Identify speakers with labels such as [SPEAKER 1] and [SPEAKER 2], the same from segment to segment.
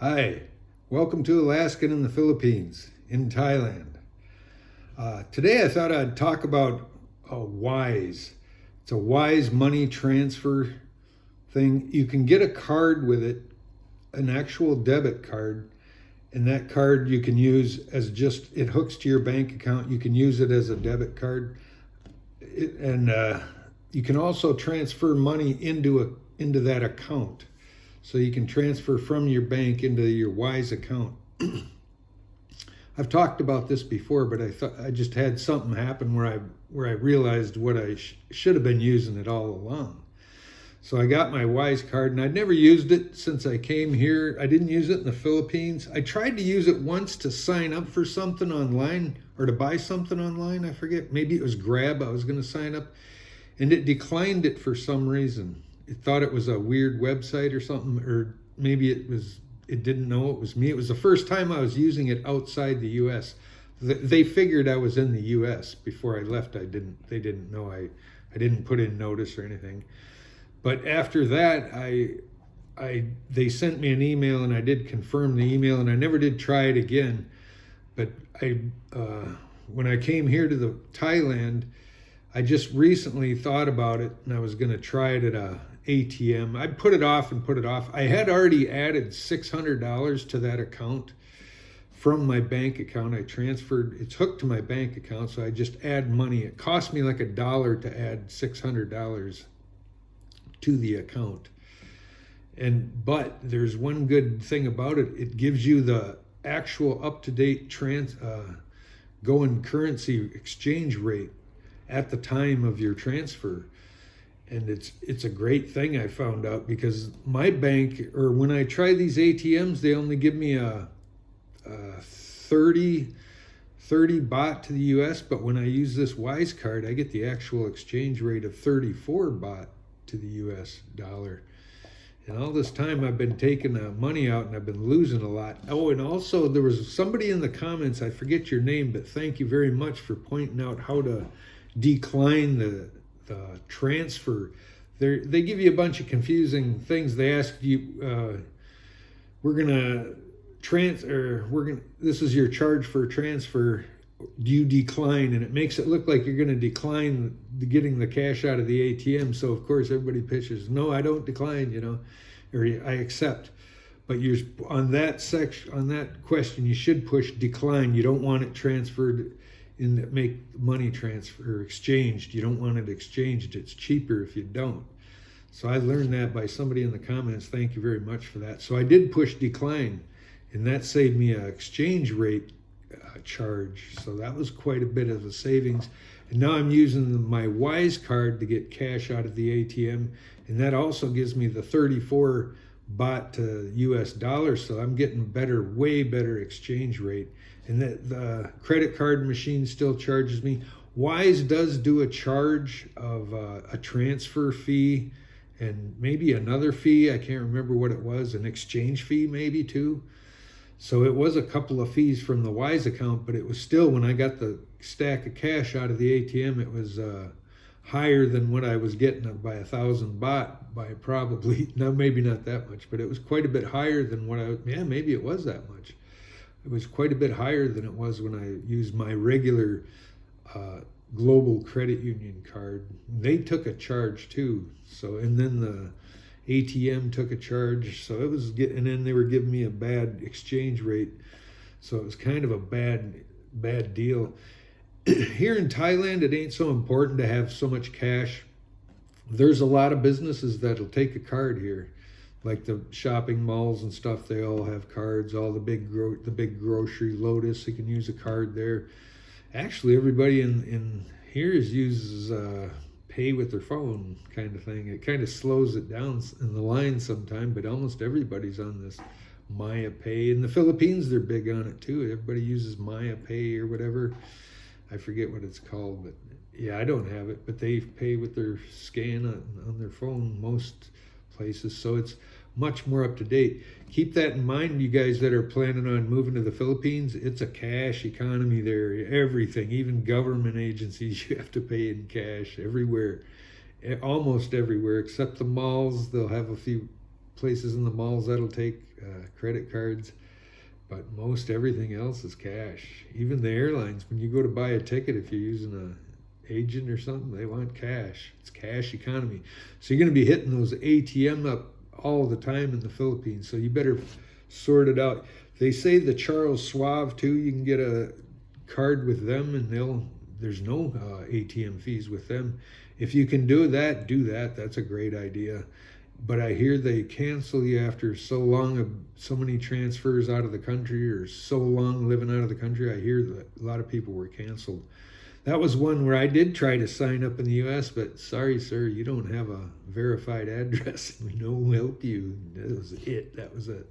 [SPEAKER 1] Hi, welcome to Alaskan and the Philippines in Thailand. Today I thought I'd talk about Wise. It's a Wise money transfer thing. You can get a card with it, an actual debit card, and that card you can use as it hooks to your bank account. You can use it as a debit card, and you can also transfer money into that account. So you can transfer from your bank into your Wise account. I've talked about this before, but I thought I just had something happen where I realized what I should have been using it all along. So I got my Wise card, and I'd never used it since I came here. I didn't use it in the Philippines. I tried to use it once to sign up for something online or to buy something online. I forget. Maybe it was Grab. I was going to sign up, and it declined it for some reason. It thought it was a weird website or something, or maybe it didn't know it was me. It was the first time I was using it outside the U.S. They figured I was in the U.S. before I left. They didn't know I didn't put in notice or anything. But after that, they sent me an email, and I did confirm the email, and I never did try it again. But when I came here to the Thailand, I just recently thought about it, and I was going to try it at a ATM. I put it off and put it off. I had already added $600 to that account from my bank account. It's hooked to my bank account, so I just add money. It cost me like $1 to add $600 to the account. But there's one good thing about it. It gives you the actual up-to-date going currency exchange rate at the time of your transfer. And it's a great thing, I found out, because my bank, or when I try these ATMs, they only give me a 30 baht to the US, but when I use this Wise card, I get the actual exchange rate of 34 baht to the US dollar. And all this time I've been taking money out, and I've been losing a lot. Oh, and also there was somebody in the comments, I forget your name, but thank you very much for pointing out how to decline the transfer. They give you a bunch of confusing things. They ask you, this is your charge for transfer. Do you decline? And it makes it look like you're going to decline getting the cash out of the ATM. So of course everybody pitches, no, I don't decline, or I accept. But on that question, you should push decline. You don't want it transferred make money transfer or exchanged. You don't want it exchanged. It's cheaper if you don't. So I learned that by somebody in the comments. Thank you very much for that. So I did push decline, and that saved me an exchange rate charge. So that was quite a bit of a savings. And now I'm using my Wise card to get cash out of the ATM, and that also gives me the 34 baht to US dollars. So I'm getting way better exchange rate. And the credit card machine still charges me. Wise does do a charge of a transfer fee and maybe another fee. I can't remember what it was, an exchange fee maybe too. So it was a couple of fees from the Wise account, but it was still, when I got the stack of cash out of the ATM, it was higher than what I was getting by 1,000 baht by probably, now maybe not that much, but it was quite a bit higher than maybe it was that much. It was quite a bit higher than it was when I used my regular global credit union card. They took a charge too. So, and then the ATM took a charge. So and then they were giving me a bad exchange rate. So it was kind of a bad deal. Here in Thailand, it ain't so important to have so much cash. There's a lot of businesses that'll take a card here. Like the shopping malls and stuff, they all have cards. All the big grocery, Lotus, you can use a card there. Actually, everybody in here uses pay with their phone kind of thing. It kind of slows it down in the line sometime, but almost everybody's on this Maya Pay. In the Philippines, they're big on it too. Everybody uses Maya Pay or whatever. I forget what it's called, but yeah, I don't have it. But they pay with their scan on their phone most places, so it's much more up to date. Keep that in mind, you guys that are planning on moving to the Philippines. It's a cash economy there. Everything, even government agencies, you have to pay in cash everywhere, almost everywhere except the malls. They'll have a few places in the malls that'll take credit cards, but most everything else is cash. Even the airlines, when you go to buy a ticket, if you're using a agent or something, they want cash. It's cash economy. So you're going to be hitting those ATM up all the time in the Philippines. So you better sort it out. They say the Charles Schwab too, you can get a card with them and there's no ATM fees with them. If you can do that, do that. That's a great idea. But I hear they cancel you after so long of so many transfers out of the country or so long living out of the country. I hear that a lot of people were canceled. That was one where I did try to sign up in the U.S., but sorry, sir, you don't have a verified address. We don't help you. That was it. That was it.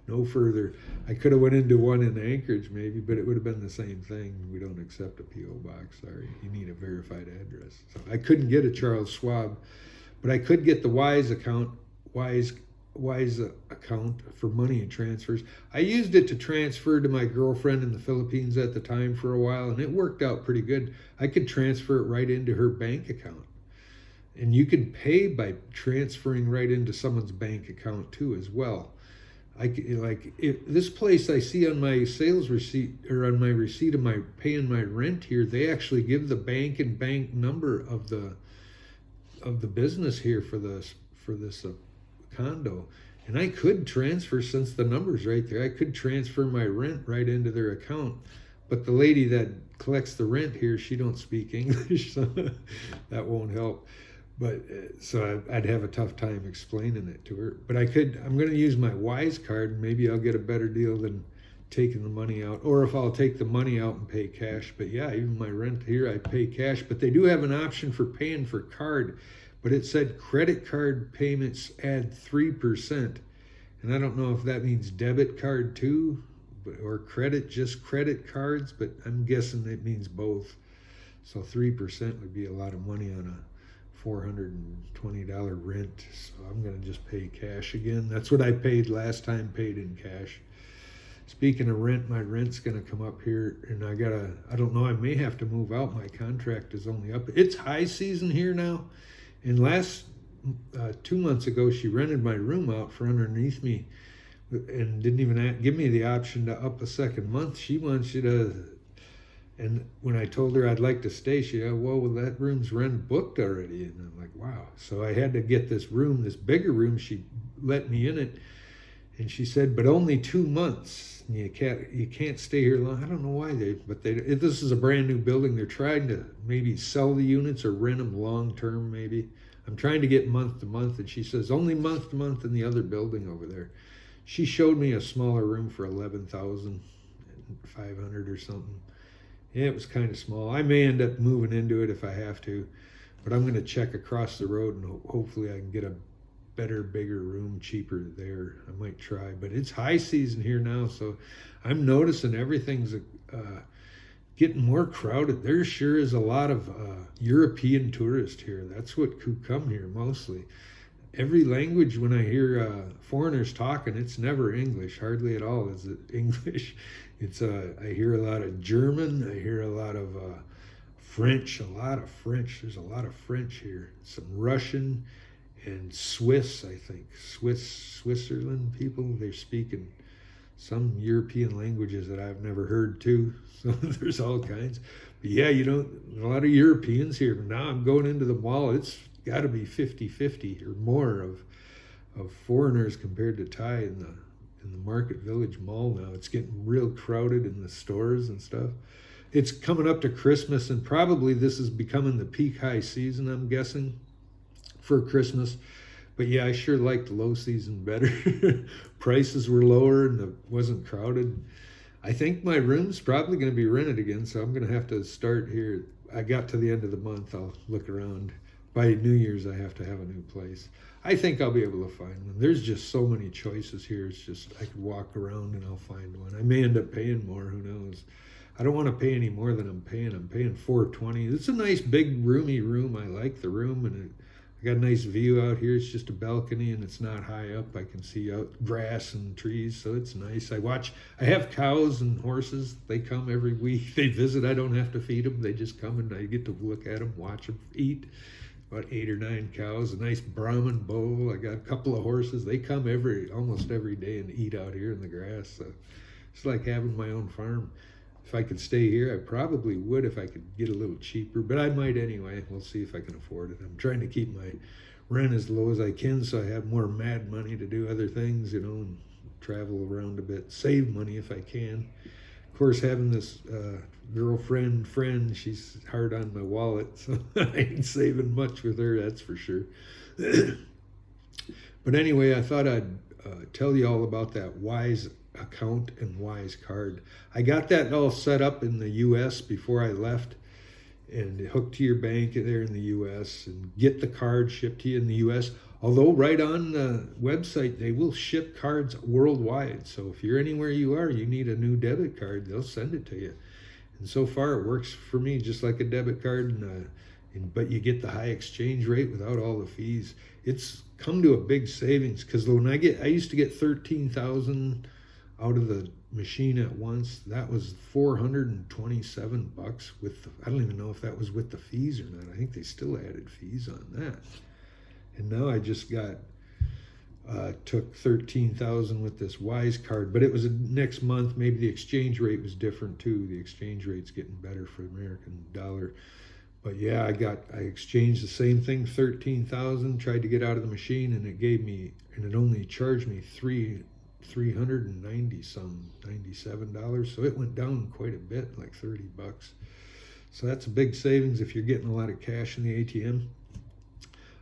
[SPEAKER 1] No further. I could have went into one in Anchorage maybe, but it would have been the same thing. We don't accept a P.O. box. Sorry. You need a verified address. So I couldn't get a Charles Schwab, but I could get the Wise account, Wise account for money and transfers. I used it to transfer to my girlfriend in the Philippines at the time for a while, and it worked out pretty good. I could transfer it right into her bank account. And you can pay by transferring right into someone's bank account too as well. This place I see on my sales receipt or on my receipt of my paying my rent here, they actually give the bank and bank number of the business here for this condo, and I could transfer, since the number's right there, I could transfer my rent right into their account. But the lady that collects the rent here, she don't speak English, so that won't help. But so I'd have a tough time explaining it to her. But I'm going to use my Wise card, and maybe I'll get a better deal than taking the money out, or if I'll take the money out and pay cash. But yeah, even my rent here, I pay cash. But they do have an option for paying for card. But it said credit card payments add 3%. And I don't know if that means debit card too, or just credit cards, but I'm guessing it means both. So 3% would be a lot of money on a $420 rent. So I'm going to just pay cash again. That's what I paid last time, paid in cash. Speaking of rent, my rent's going to come up here, and I don't know, I may have to move out. My contract is only up. It's high season here now. And last 2 months ago, she rented my room out for underneath me and didn't even give me the option to up a second month. She wants you to, and when I told her I'd like to stay, she said, well, that room's rent booked already. And I'm like, wow. So I had to get this room, this bigger room. She let me in it. And she said, but only 2 months. You can't stay here long. I don't know why this is a brand new building. They're trying to maybe sell the units or rent them long term maybe. I'm trying to get month to month, and she says only month to month in the other building over there. She showed me a smaller room for $11,500 or something. Yeah, it was kind of small. I may end up moving into it if I have to, but I'm going to check across the road and hopefully I can get a better, bigger room, cheaper there. I might try, but it's high season here now, so I'm noticing everything's getting more crowded. There sure is a lot of European tourists here. That's what who come here mostly. Every language, when I hear foreigners talking, it's never English, hardly at all is it English. It's I hear a lot of German, I hear a lot of French, There's a lot of French here, some Russian, and Swiss, I think. Switzerland people, they're speaking some European languages that I've never heard too. So there's all kinds. But yeah, a lot of Europeans here. Now I'm going into the mall. It's got to be 50-50 or more of foreigners compared to Thai in the Market Village Mall now. It's getting real crowded in the stores and stuff. It's coming up to Christmas, and probably this is becoming the peak high season, I'm guessing, for Christmas. But yeah, I sure liked low season better. Prices were lower and it wasn't crowded. I think my room's probably going to be rented again, so I'm going to have to start here. I got to the end of the month. I'll look around. By New Year's, I have to have a new place. I think I'll be able to find one. There's just so many choices here. It's just I could walk around and I'll find one. I may end up paying more. Who knows? I don't want to pay any more than I'm paying. I'm paying $420. It's a nice big roomy room. I like the room, and I got a nice view out here. It's just a balcony and it's not high up. I can see out grass and trees, so it's nice. I have cows and horses. They come every week. They visit. I don't have to feed them. They just come and I get to look at them, watch them eat. about 8 or 9 cows, a nice Brahman bull. I got a couple of horses. They come almost every day and eat out here in the grass. So it's like having my own farm. If I could stay here, I probably would if I could get a little cheaper, but I might anyway. We'll see if I can afford it. I'm trying to keep my rent as low as I can so I have more mad money to do other things, and travel around a bit, save money if I can. Of course, having this friend, she's hard on my wallet, so I ain't saving much with her, that's for sure. But anyway, I thought I'd tell you all about that Wise account and Wise card. I got that all set up in the US before I left, and hooked to your bank there in the US, and get the card shipped to you in the US. Although right on the website, they will ship cards worldwide. So if you're anywhere you are, you need a new debit card, they'll send it to you. And so far it works for me just like a debit card, but you get the high exchange rate without all the fees. It's come to a big savings, because when I used to get 13,000 out of the machine at once. That was $427 with I don't even know if that was with the fees or not. I think they still added fees on that. And now I just took 13,000 with this Wise card, but it was next month. Maybe the exchange rate was different too. The exchange rate's getting better for the American dollar. But yeah, I exchanged the same thing, 13,000, tried to get out of the machine, and it only charged me $97. So it went down quite a bit, like $30. So that's a big savings if you're getting a lot of cash in the ATM.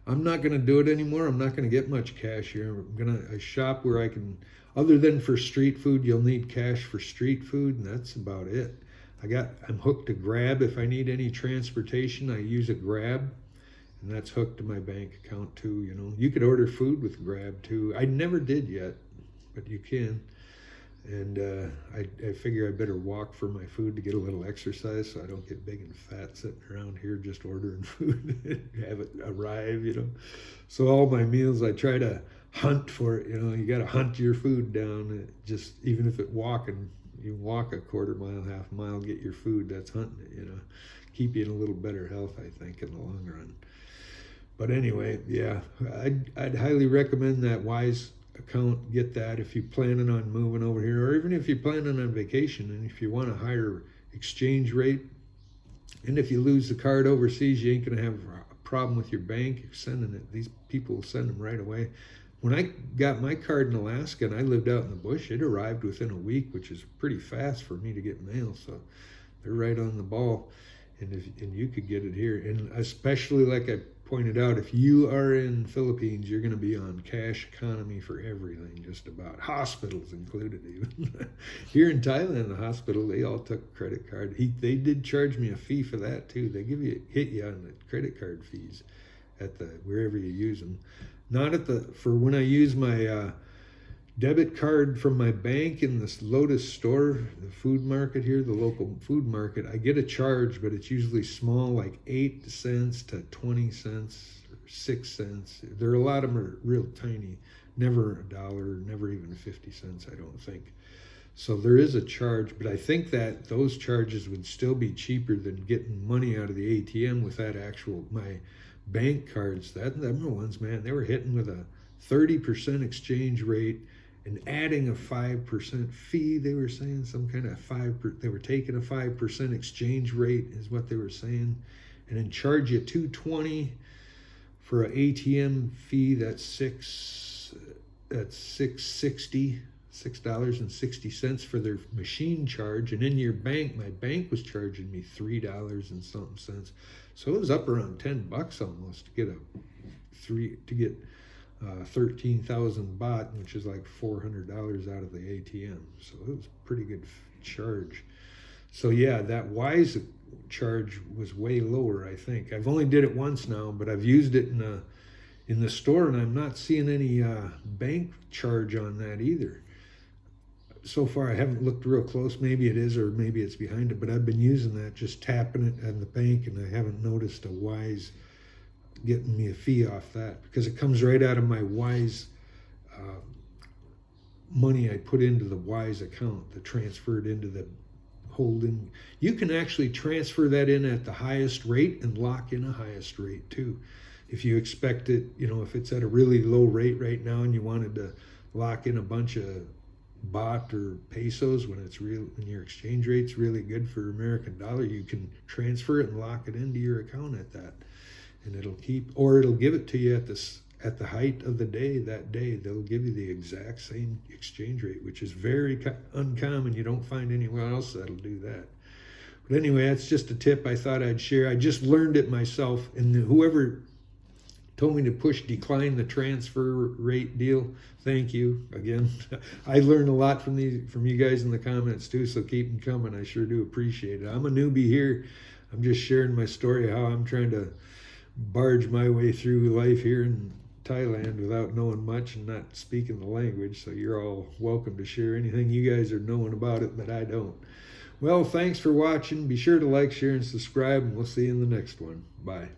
[SPEAKER 1] I'm not going to do it anymore. I'm not going to get much cash here. I shop where I can, other than for street food. You'll need cash for street food, and that's about it. I'm hooked to Grab. If I need any transportation, I use a Grab, and that's hooked to my bank account too. You could order food with Grab too. I never did yet, but you can. And I figure I better walk for my food to get a little exercise so I don't get big and fat sitting around here just ordering food and have it arrive, So all my meals, I try to hunt for it, You got to hunt your food down. Just even if you walk a quarter mile, half a mile, get your food. That's hunting it, Keep you in a little better health, I think, in the long run. But anyway, yeah, I'd highly recommend that Wise account. Get that if you're planning on moving over here, or even if you're planning on vacation, and if you want a higher exchange rate, and if you lose the card overseas, you ain't going to have a problem with your bank. You're sending it. These people will send them right away. When I got my card in Alaska and I lived out in the bush, it arrived within a week, which is pretty fast for me to get mail. So they're right on the ball. And you could get it here. And especially, like I pointed out, if you are in Philippines, you're going to be on cash economy for everything, just about. Hospitals included even. Here in Thailand, the hospital, they all took credit card. They did charge me a fee for that too. They hit you on the credit card fees at wherever you use them. Not for when I use my debit card from my bank in this Lotus store, the food market here, the local food market, I get a charge, but it's usually small, like 8 cents to 20 cents or 6 cents. A lot of them are real tiny, never $1, never even 50 cents, I don't think. So there is a charge, but I think that those charges would still be cheaper than getting money out of the ATM with my bank cards. Them ones, man, they were hitting with a 30% exchange rate and adding a 5% fee. They were saying some kind of they were taking a 5% exchange rate is what they were saying, and then charge you $2.20 for an ATM fee. That's $6.60 for their machine charge. And in your bank, my bank was charging me $3 and something cents. So it was up around $10 almost to get 13,000 baht, which is like $400 out of the ATM. So it was a pretty good charge. So yeah, that Wise charge was way lower, I think. I've only did it once now, but I've used it in the store, and I'm not seeing any bank charge on that either. So far, I haven't looked real close. Maybe it is, or maybe it's behind it, but I've been using that, just tapping it at the bank, and I haven't noticed a Wise getting me a fee off that, because it comes right out of my Wise money I put into the Wise account that transferred into the holding. You can actually transfer that in at the highest rate and lock in a highest rate too. if you expect it, if it's at a really low rate right now and you wanted to lock in a bunch of baht or pesos when your exchange rate's really good for American dollar, you can transfer it and lock it into your account at that, and it'll give it to you at the height of the day. That day they'll give you the exact same exchange rate, which is very uncommon. You don't find anywhere else that'll do that. But anyway, that's just a tip I thought I'd share. I just learned it myself, and whoever told me to push decline the transfer rate deal, thank you again. I learned a lot from you guys in the comments too, so keep them coming. I sure do appreciate it. I'm a newbie here. I'm just sharing my story, how I'm trying to barge my way through life here in Thailand without knowing much and not speaking the language. So you're all welcome to share anything you guys are knowing about it that I don't. Well, thanks for watching. Be sure to like, share, and subscribe, and we'll see you in the next one. Bye.